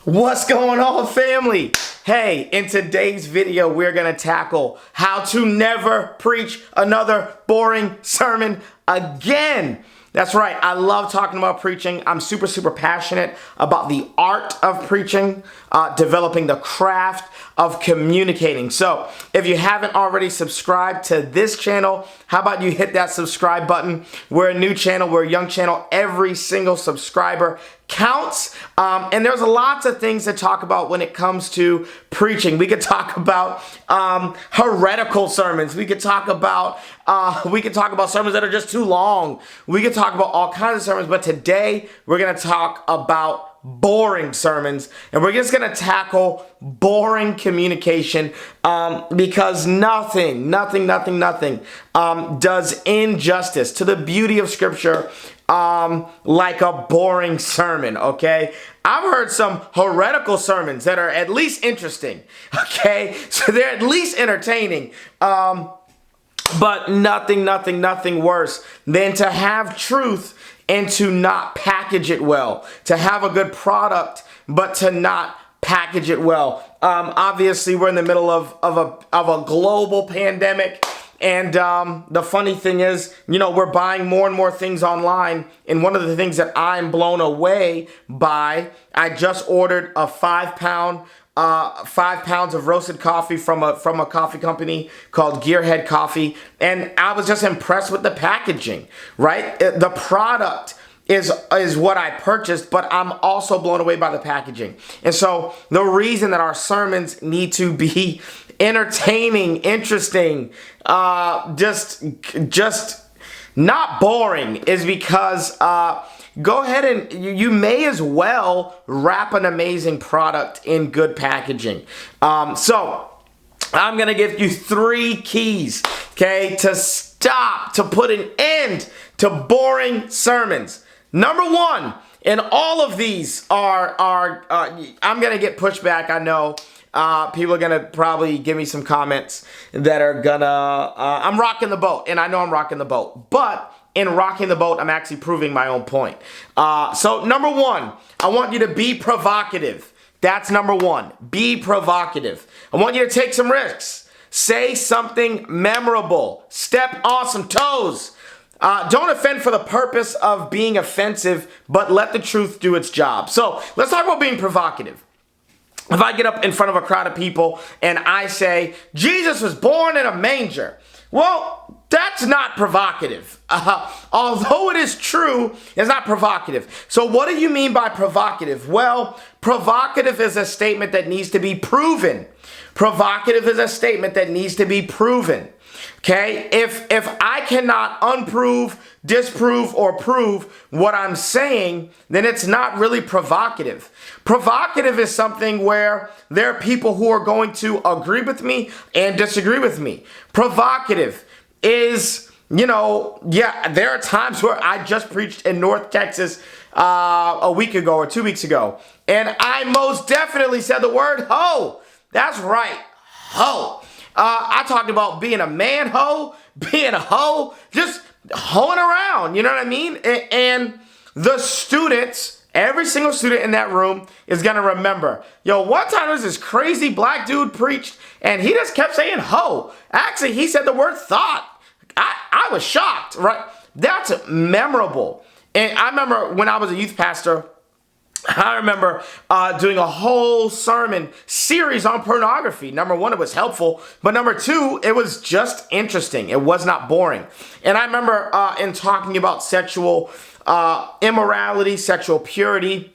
What's going on, family? Hey, in today's video, we're gonna tackle how to never preach another boring sermon again. That's right, I love talking about preaching. I'm super passionate about the art of preaching, developing the craft of communicating. So if you haven't already subscribed to this channel, how about you hit that subscribe button? We're a new channel, we're a young channel. Every single subscriber counts. And there's lots of things to talk about when it comes to preaching. We could talk about heretical sermons. We could talk about sermons that are just too long. We could talk about all kinds of sermons, but today we're going to talk about boring sermons, and we're just going to tackle boring communication because nothing does injustice to the beauty of Scripture like a boring sermon, okay? I've heard some heretical sermons that are at least interesting, okay? So they're at least entertaining, but nothing worse than to have truth and to not package it well, to have a good product, but to not package it well. Obviously, we're in the middle of a global pandemic. And the funny thing is, we're buying more and more things online. And one of the things that I'm blown away by, I just ordered a 5 pounds of roasted coffee from a coffee company called Gearhead Coffee. And I was just impressed with the packaging, right? The product is what I purchased, but I'm also blown away by the packaging. And so the reason that our sermons need to be entertaining, interesting, just not boring is because go ahead and you may as well wrap an amazing product in good packaging. So I'm going to give you 3 keys, okay, to put an end to boring sermons. Number 1, and all of these are I'm going to get pushback, I know. People are going to probably give me some comments that are going to, I'm rocking the boat, and I know I'm rocking the boat, but in rocking the boat, I'm actually proving my own point. So number 1, I want you to be provocative. That's number 1. Be provocative. I want you to take some risks. Say something memorable. Step on some toes. Don't offend for the purpose of being offensive, but let the truth do its job. So let's talk about being provocative. If I get up in front of a crowd of people and I say, Jesus was born in a manger, well, that's not provocative. Although it is true, it's not provocative. So what do you mean by provocative? Well, provocative is a statement that needs to be proven. Provocative is a statement that needs to be proven. Okay? If I cannot unprove, disprove, or prove what I'm saying, then it's not really provocative. Provocative is something where there are people who are going to agree with me and disagree with me. Provocative is, there are times where I just preached in North Texas a week ago or 2 weeks ago, and I most definitely said the word ho. That's right, ho. I talked about being a man ho, being a hoe, just hoeing around, you know what I mean? And the students, every single student in that room is going to remember, one time there was this crazy black dude preached and he just kept saying ho. Actually, he said the word thought. I was shocked, right? That's memorable. And I remember when I was a youth pastor, I remember doing a whole sermon series on pornography. Number 1, it was helpful. But number 2, it was just interesting. It was not boring. And I remember in talking about sexual immorality, sexual purity,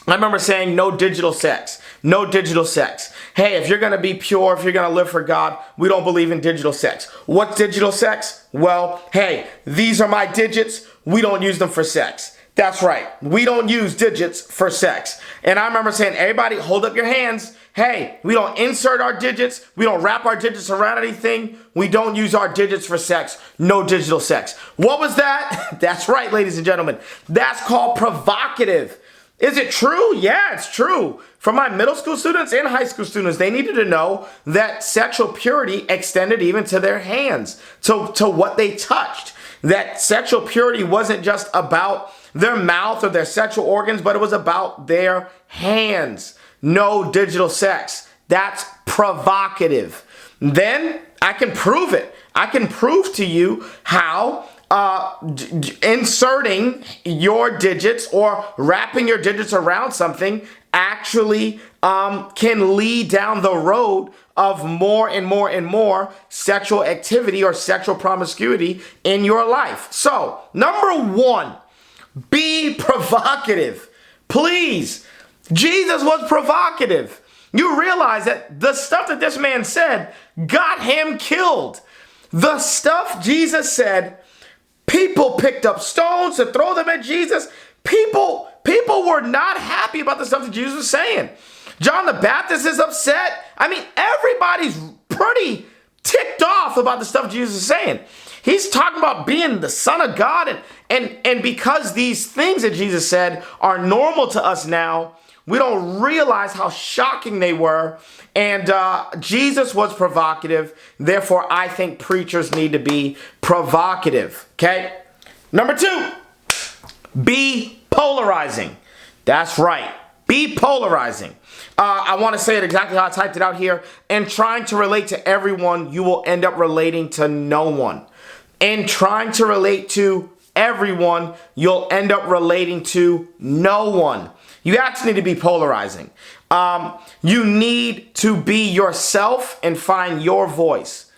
I remember saying no digital sex. No digital sex. Hey, if you're going to be pure, if you're going to live for God, we don't believe in digital sex. What's digital sex? Well, hey, these are my digits. We don't use them for sex. That's right. We don't use digits for sex. And I remember saying, everybody hold up your hands. Hey, we don't insert our digits. We don't wrap our digits around anything. We don't use our digits for sex. No digital sex. What was that? That's right, ladies and gentlemen. That's called provocative. Is it true? Yeah, it's true. For my middle school students and high school students, they needed to know that sexual purity extended even to their hands, to what they touched. That sexual purity wasn't just about their mouth or their sexual organs, but it was about their hands. No digital sex. That's provocative. Then I can prove it. I can prove to you how inserting your digits or wrapping your digits around something actually can lead down the road of more and more and more sexual activity or sexual promiscuity in your life. So, number one, be provocative. Please. Jesus was provocative. You realize that the stuff that this man said got him killed. The stuff Jesus said, people picked up stones to throw them at Jesus. People were not happy about the stuff that Jesus was saying. John the Baptist is upset. I mean, everybody's pretty ticked off about the stuff Jesus is saying. He's talking about being the Son of God. And because these things that Jesus said are normal to us now, we don't realize how shocking they were. And Jesus was provocative. Therefore, I think preachers need to be provocative. Okay? Number two, be polarizing. That's right. Be polarizing. I want to say it exactly how I typed it out here. In trying to relate to everyone, you will end up relating to no one. In trying to relate to everyone, you'll end up relating to no one. You actually need to be polarizing. You need to be yourself and find your voice.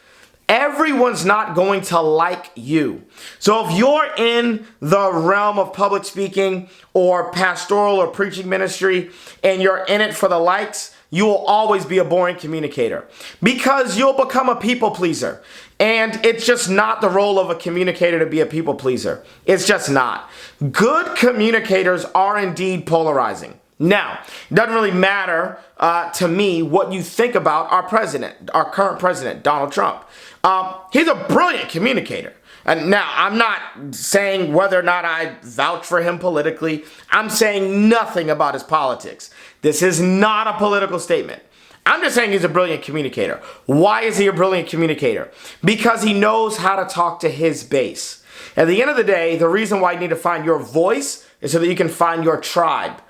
Everyone's not going to like you. So if you're in the realm of public speaking or pastoral or preaching ministry and you're in it for the likes, you will always be a boring communicator because you'll become a people pleaser. And it's just not the role of a communicator to be a people pleaser. It's just not. Good communicators are indeed polarizing. Now, it doesn't really matter to me what you think about our president, our current president, Donald Trump. He's a brilliant communicator. And now, I'm not saying whether or not I vouch for him politically. I'm saying nothing about his politics. This is not a political statement. I'm just saying he's a brilliant communicator. Why is he a brilliant communicator? Because he knows how to talk to his base. At the end of the day, the reason why you need to find your voice is so that you can find your tribe.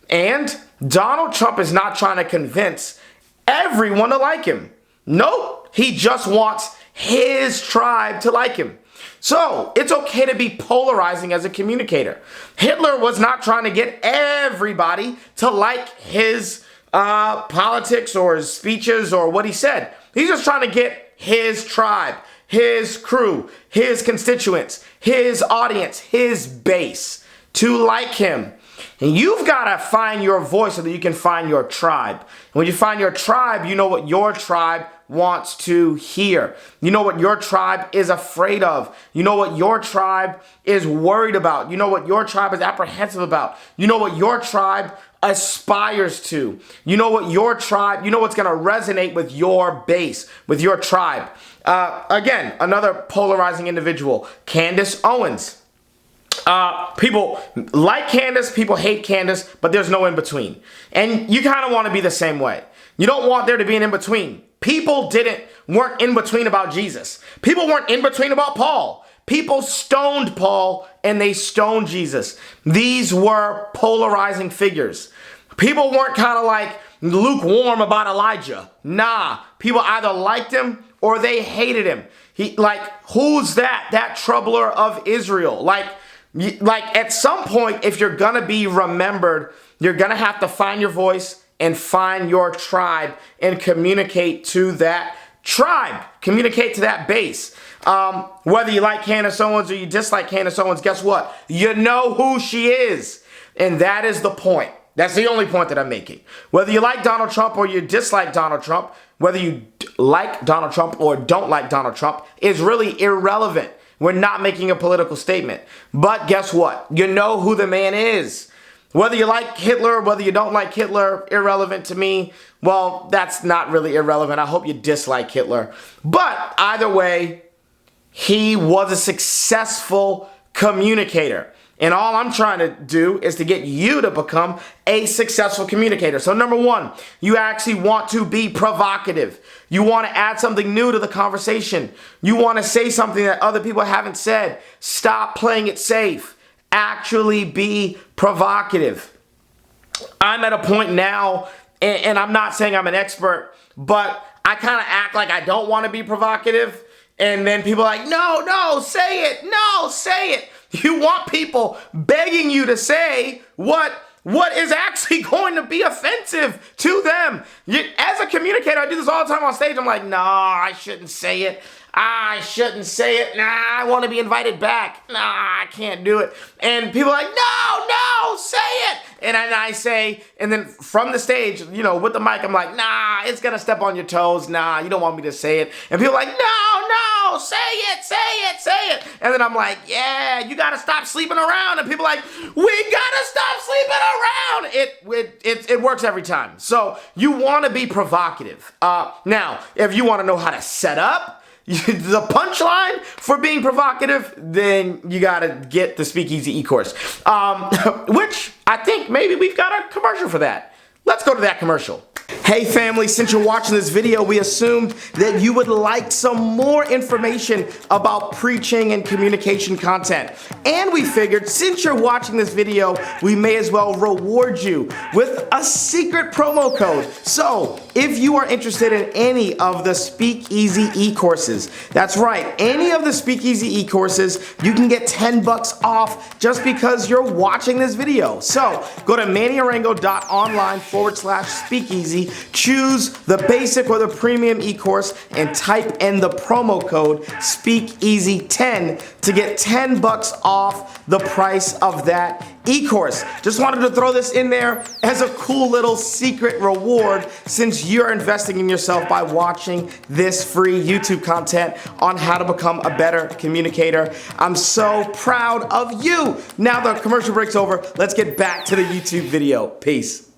And Donald Trump is not trying to convince everyone to like him. Nope, he just wants his tribe to like him. So it's okay to be polarizing as a communicator. Hitler was not trying to get everybody to like his politics or his speeches or what he said. He's just trying to get his tribe, his crew, his constituents, his audience, his base to like him. And you've got to find your voice so that you can find your tribe. And when you find your tribe, you know what your tribe wants to hear. You know what your tribe is afraid of. You know what your tribe is worried about. You know what your tribe is apprehensive about. You know what your tribe aspires to. You know what your tribe, you know what's going to resonate with your base, with your tribe. Again, another polarizing individual, Candace Owens. People like Candace, people hate Candace, but there's no in between. And you kind of want to be the same way. You don't want there to be an in between. People weren't in between about Jesus. People weren't in between about Paul. People stoned Paul and they stoned Jesus. These were polarizing figures. People weren't kind of like lukewarm about Elijah. Nah, people either liked him or they hated him. Who's that? That troubler of Israel. Like at some point, if you're going to be remembered, you're going to have to find your voice and find your tribe and communicate to that tribe. Communicate to that base. Whether you like Candace Owens or you dislike Candace Owens, guess what? You know who she is. And that is the point. That's the only point that I'm making. Whether you like Donald Trump or you dislike Donald Trump, whether you like Donald Trump or don't like Donald Trump is really irrelevant. We're not making a political statement. But guess what? You know who the man is. Whether you like Hitler or whether you don't like Hitler, irrelevant to me. Well, that's not really irrelevant. I hope you dislike Hitler. But either way, he was a successful communicator. And all I'm trying to do is to get you to become a successful communicator. So number one, you actually want to be provocative. You want to add something new to the conversation. You want to say something that other people haven't said. Stop playing it safe. actually be provocative. I'm at a point now, and I'm not saying I'm an expert, but I kind of act like I don't want to be provocative. And then people are like, no, say it. No, say it. You want people begging you to say what is actually going to be offensive to them. As a communicator, I do this all the time on stage. I'm like, I shouldn't say it. I shouldn't say it. I want to be invited back. I can't do it. And people are like, no, say it. And I say, and then from the stage, with the mic, I'm like, it's going to step on your toes. You don't want me to say it. And people are like, no, say it. And then I'm like, yeah, you got to stop sleeping around. And people are like, we got to stop sleeping around. It works every time. So you want to be provocative. Now, if you want to know how to set up the punchline for being provocative, then you gotta get the SpeakEasy e-course, which I think maybe we've got a commercial for that. Let's go to that commercial. Hey family, since you're watching this video, we assumed that you would like some more information about preaching and communication content. And we figured since you're watching this video, we may as well reward you with a secret promo code. So if you are interested in any of the SpeakEasy e-courses, that's right, any of the SpeakEasy e-courses, you can get 10 bucks off just because you're watching this video. So go to mannyarango.online/SpeakEasy, choose the basic or the premium e-course, and type in the promo code SpeakEasy10 to get 10 bucks off the price of that e-course. Just wanted to throw this in there as a cool little secret reward since you're investing in yourself by watching this free YouTube content on how to become a better communicator. I'm so proud of you. Now the commercial break's over. Let's get back to the YouTube video. Peace.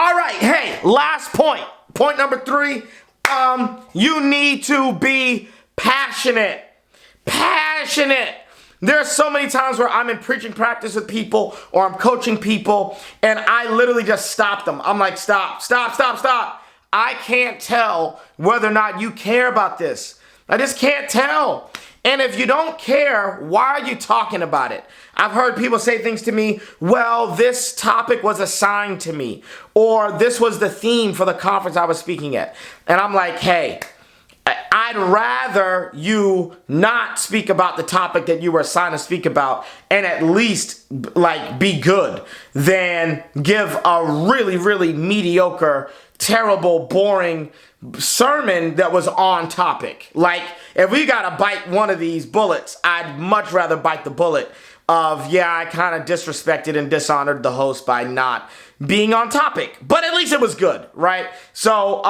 All right, hey, last point. Point number 3, you need to be passionate. Passionate. There are so many times where I'm in preaching practice with people or I'm coaching people and I literally just stop them. I'm like, stop. I can't tell whether or not you care about this. I just can't tell. And if you don't care, why are you talking about it? I've heard people say things to me, well, this topic was assigned to me, or this was the theme for the conference I was speaking at. And I'm like, hey, I'd rather you not speak about the topic that you were assigned to speak about and at least be good than give a really, really mediocre, terrible, boring sermon that was on topic. Like, if we gotta bite one of these bullets, I'd much rather bite the bullet of, yeah, I kind of disrespected and dishonored the host by not being on topic. But at least it was good, right? So,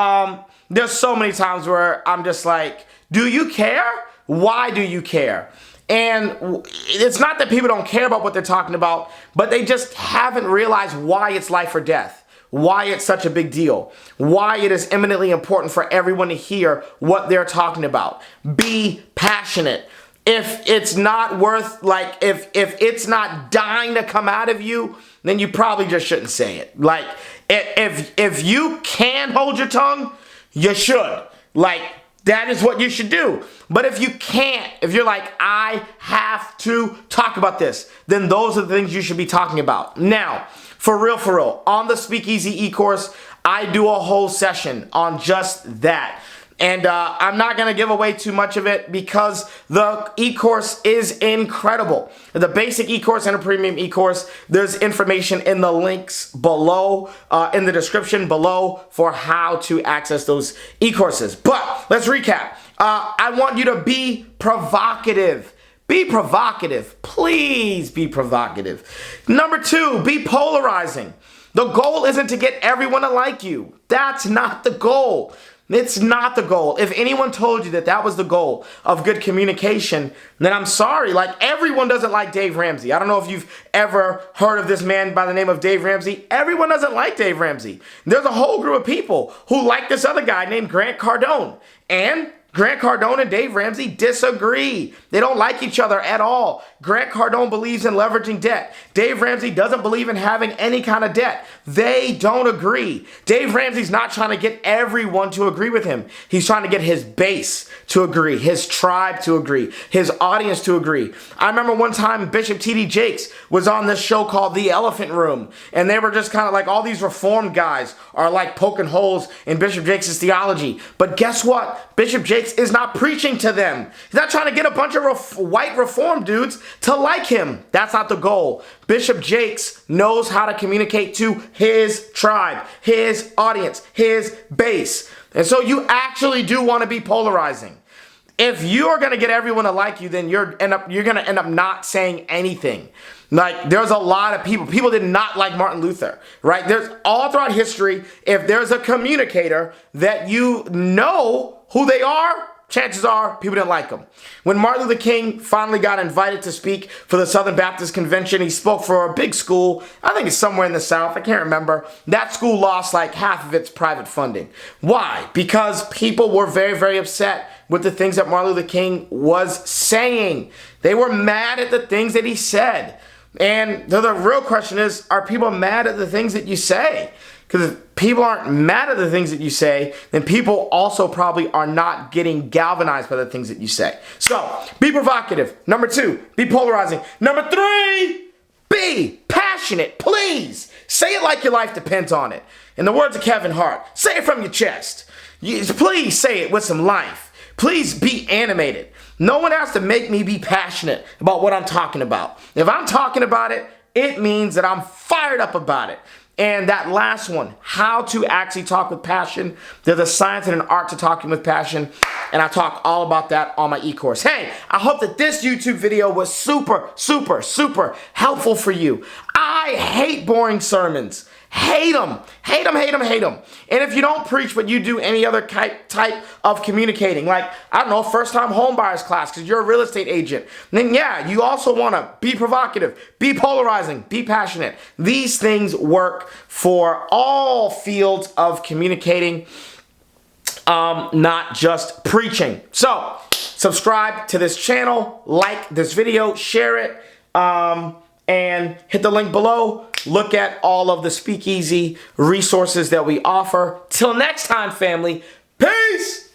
there's so many times where I'm just like, do you care? Why do you care? And it's not that people don't care about what they're talking about, but they just haven't realized why it's life or death. Why it's such a big deal, why it is eminently important for everyone to hear what they're talking about. Be passionate. If it's not worth, if it's not dying to come out of you, then you probably just shouldn't say it. Like, if you can hold your tongue, you should. That is what you should do. But if you can't, if you're like, I have to talk about this, then those are the things you should be talking about. Now, for real, on the SpeakEasy e-course, I do a whole session on just that. And I'm not going to give away too much of it because the e-course is incredible. The basic e-course and a premium e-course, there's information in the links below, in the description below for how to access those e-courses. But let's recap. I want you to be provocative. Be provocative. Please be provocative. Number 2, be polarizing. The goal isn't to get everyone to like you. That's not the goal. It's not the goal. If anyone told you that that was the goal of good communication, then I'm sorry. Everyone doesn't like Dave Ramsey. I don't know if you've ever heard of this man by the name of Dave Ramsey. Everyone doesn't like Dave Ramsey. There's a whole group of people who like this other guy named Grant Cardone. And Grant Cardone and Dave Ramsey disagree. They don't like each other at all. Grant Cardone believes in leveraging debt. Dave Ramsey doesn't believe in having any kind of debt. They don't agree. Dave Ramsey's not trying to get everyone to agree with him. He's trying to get his base to agree, his tribe to agree, his audience to agree. I remember one time Bishop T.D. Jakes was on this show called The Elephant Room, and they were just kind of like, all these reformed guys are like poking holes in Bishop Jakes' theology. But guess what? Bishop Jakes is not preaching to them. He's not trying to get a bunch of white reform dudes to like him. That's not the goal. Bishop Jakes knows how to communicate to his tribe, his audience, his base. And so you actually do want to be polarizing. If you're going to get everyone to like you, then you're going to end up not saying anything. Like, there's a lot of people did not like Martin Luther, right? There's all throughout history, if there's a communicator that you know who they are, chances are people didn't like him. When Martin Luther King finally got invited to speak for the Southern Baptist Convention, he spoke for a big school. I think it's somewhere in the South. I can't remember. That school lost like half of its private funding. Why? Because people were very, very upset with the things that Martin Luther King was saying. They were mad at the things that he said. And the real question is, are people mad at the things that you say? Because if people aren't mad at the things that you say, then people also probably are not getting galvanized by the things that you say. So, be provocative. Number 2, be polarizing. Number 3, be passionate. Please, say it like your life depends on it. In the words of Kevin Hart, say it from your chest. Please say it with some life. Please be animated. No one has to make me be passionate about what I'm talking about. If I'm talking about it, it means that I'm fired up about it. And that last one, how to actually talk with passion. There's a science and an art to talking with passion. And I talk all about that on my e-course. Hey, I hope that this YouTube video was super, super, super helpful for you. I hate boring sermons. Hate them. Hate them, hate them, hate them. And if you don't preach, but you do any other type of communicating, like, I don't know, first-time homebuyers class because you're a real estate agent, then yeah, you also want to be provocative, be polarizing, be passionate. These things work for all fields of communicating, not just preaching. So, subscribe to this channel, like this video, share it, and hit the link below. Look at all of the SpeakEasy resources that we offer. Till next time, family. Peace!